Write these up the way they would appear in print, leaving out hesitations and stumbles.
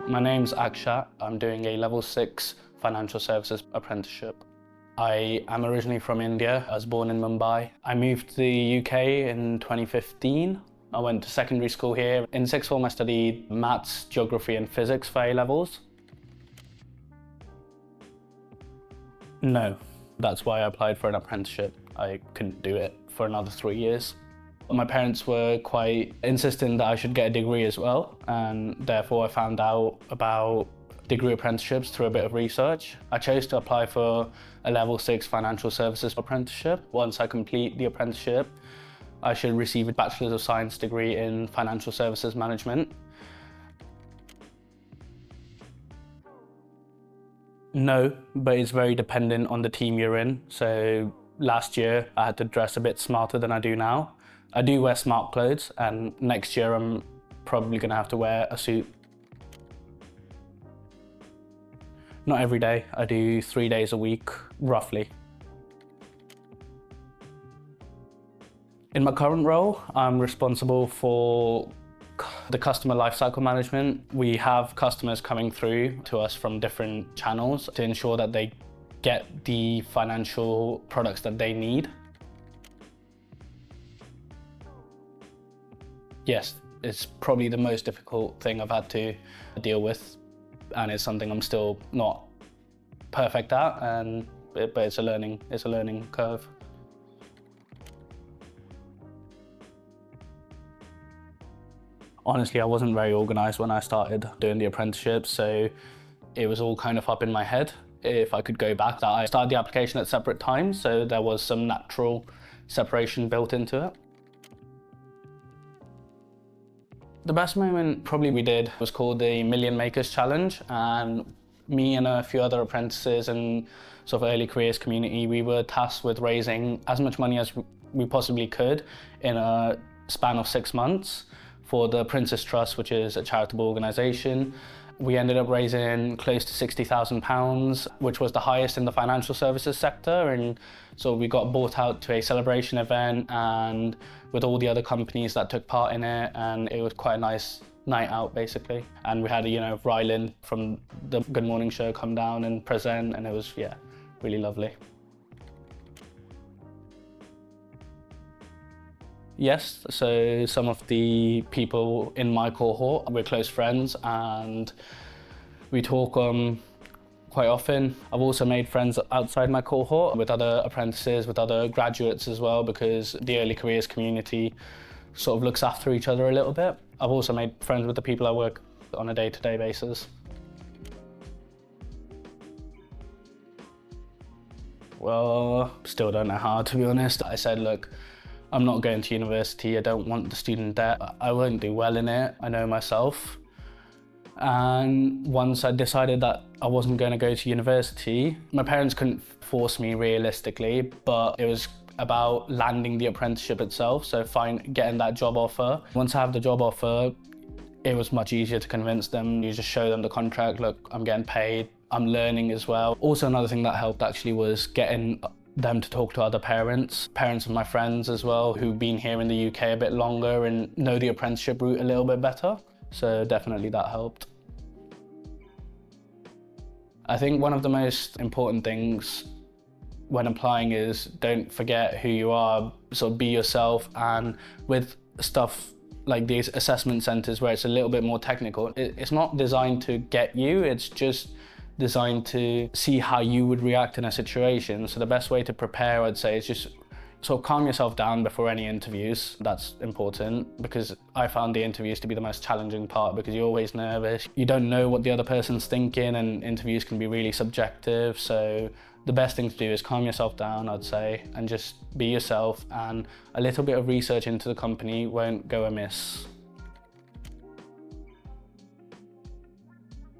My name's Akshat. I'm doing a level 6 financial services apprenticeship. I am originally from India. I was born in Mumbai. I moved to the UK in 2015. I went to secondary school here. In sixth form I studied maths, geography and physics for A-levels. No, that's why I applied for an apprenticeship. I couldn't do it for another 3 years. My parents were quite insistent that I should get a degree as well, and therefore I found out about degree apprenticeships through a bit of research. I chose to apply for a level 6 financial services apprenticeship. Once I complete the apprenticeship, I should receive a Bachelor's of Science degree in Financial Services Management. No, but it's very dependent on the team you're in. So last year I had to dress a bit smarter than I do now. I do wear smart clothes, and next year I'm probably going to have to wear a suit. Not every day. I do 3 days a week, roughly. In my current role, I'm responsible for the customer lifecycle management. We have customers coming through to us from different channels to ensure that they get the financial products that they need. Yes, it's probably the most difficult thing I've had to deal with, and it's something I'm still not perfect at, but it's a learning curve. Honestly, I wasn't very organised when I started doing the apprenticeship, so it was all kind of up in my head. If I could go back, I started the application at separate times, so there was some natural separation built into it. The best moment probably we did was called the Million Makers Challenge, and me and a few other apprentices and sort of early careers community, we were tasked with raising as much money as we possibly could in a span of 6 months for the Apprentice Trust, which is a charitable organisation. We ended up raising close to £60,000, which was the highest in the financial services sector, and so we got bought out to a celebration event and with all the other companies that took part in it, and it was quite a nice night out basically. And we had Ryland from the Good Morning Show come down and present, and it was really lovely. Yes, so some of the people in my cohort, we're close friends and we talk quite often. I've also made friends outside my cohort with other apprentices, with other graduates as well, because the early careers community sort of looks after each other a little bit. I've also made friends with the people I work on a day-to-day basis. Well, still don't know how, to be honest. I said, look, I'm not going to university, I don't want the student debt, I won't do well in it, I know myself. And once I decided that I wasn't going to go to university, my parents couldn't force me realistically, but it was about landing the apprenticeship itself, so getting that job offer. Once I have the job offer, it was much easier to convince them. You just show them the contract, look, I'm getting paid, I'm learning as well. Also, another thing that helped actually was getting them to talk to other parents of my friends as well, who've been here in the UK a bit longer and know the apprenticeship route a little bit better. So definitely that helped. I think one of the most important things when applying is don't forget who you are, so be yourself. And with stuff like these assessment centres where it's a little bit more technical, it's not designed to get you, it's just designed to see how you would react in a situation. So the best way to prepare, I'd say, is just sort of calm yourself down before any interviews. That's important, because I found the interviews to be the most challenging part, because you're always nervous. You don't know what the other person's thinking, and interviews can be really subjective. So the best thing to do is calm yourself down, I'd say, and just be yourself, and a little bit of research into the company won't go amiss.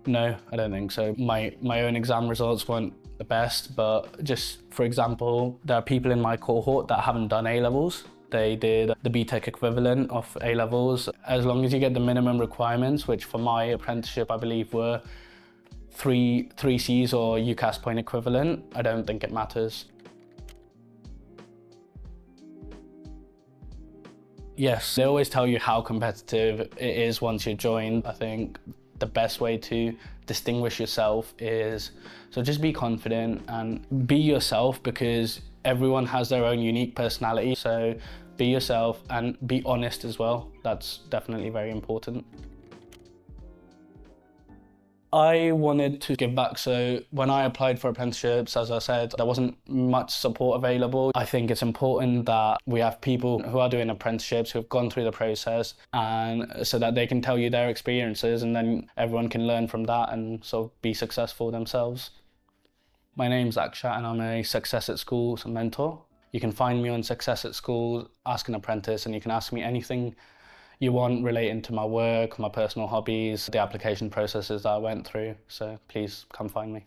No, I don't think so. My own exam results weren't the best, but just for example, there are people in my cohort that haven't done A-levels. They did the BTEC equivalent of A-levels. As long as you get the minimum requirements, which for my apprenticeship I believe were three Cs or UCAS point equivalent, I don't think it matters. Yes, they always tell you how competitive it is once you join. I think the best way to distinguish yourself is, so just be confident and be yourself, because everyone has their own unique personality. So be yourself and be honest as well. That's definitely very important. I wanted to give back, so when I applied for apprenticeships, as I said, there wasn't much support available. I think it's important that we have people who are doing apprenticeships who have gone through the process, and so that they can tell you their experiences, and then everyone can learn from that and sort of be successful themselves. My name's Akshat and I'm a Success at Schools mentor. You can find me on Success at Schools, Ask an Apprentice, and you can ask me anything you want relating to my work, my personal hobbies, the application processes that I went through. So please come find me.